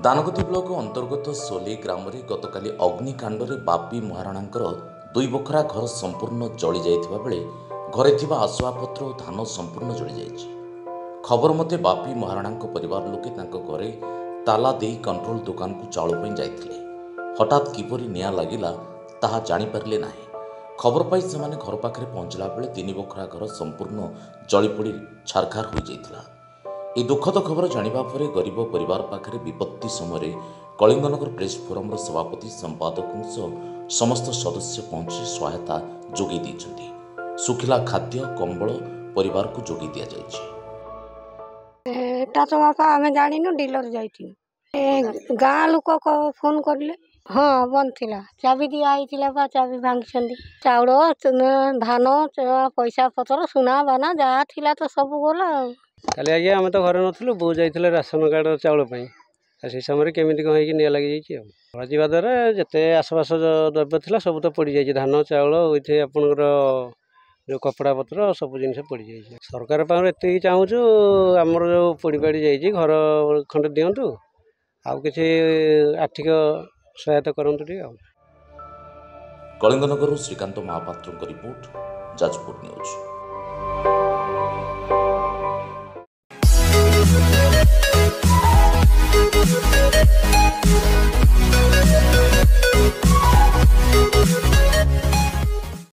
Dangadi block अंतर्गत सोली ग्राम में गतकाली अग्निकांड बापी महाराणांकर 2 बखरा घर संपूर्ण जली जाइथिबा बेले घरे थिबा आसवाबपत्र और धान संपूर्ण जली जाइछि। खबर मते बापी महाराणांक परिवार लोके तांको घरे ताला देई कंट्रोल दुकान को चाउल पई जाइथिले। हठात किपरि निया लागिला ताहा जानि पारले नाही। खबर पाई सेमाने घर पाखरे पहुंचला बेले 3 बखरा घर संपूर्ण जली पोड़ी छारखार हो जाइथिला। ए दुखद खबर जानिबा परे गरीब परिवार पाखरे विपत्ति समय कलिंगनगर प्रेस फोरम सभापति संपादक समस्त सदस्य पहुंची सहायता जोगी दैछन्ति। सुखिला खाद्य कंबल परिवार को जोगी दिया जाइछि। एटा तो बापा आमे जानिनु डीलर जाइथिनु गाँ लोक फोन करले। हाँ बंद थिला चाबी दिया आइथिला बा चाबी भांगिछन्ति। चाउल धान पैसा पतर सुना बाना जहाँ थिला तो सब गला। काली आज्ञा आम तो घरे नथिलु बो जाइथिले राशन कार्ड चाउल पई से समय केमिति कहीं कि निया लगी जाइछि। खरा जीवा द्वारा जते आसबास द्रव्य थिला सब तो पड़ी जाइछि। धान चाउल ओइथे आपनकर जो कपड़ा पत्र सब जिनस पड़ी जाइछि। सरकार पाखरे एति चाहूछु हमर जो पड़ी पड़ी जाइछि घर खंड दियंतु आउ किछि आर्थिक सहायता करंतु टी। Kalinganagar Shrikant Mahapatra report, Jajpur news.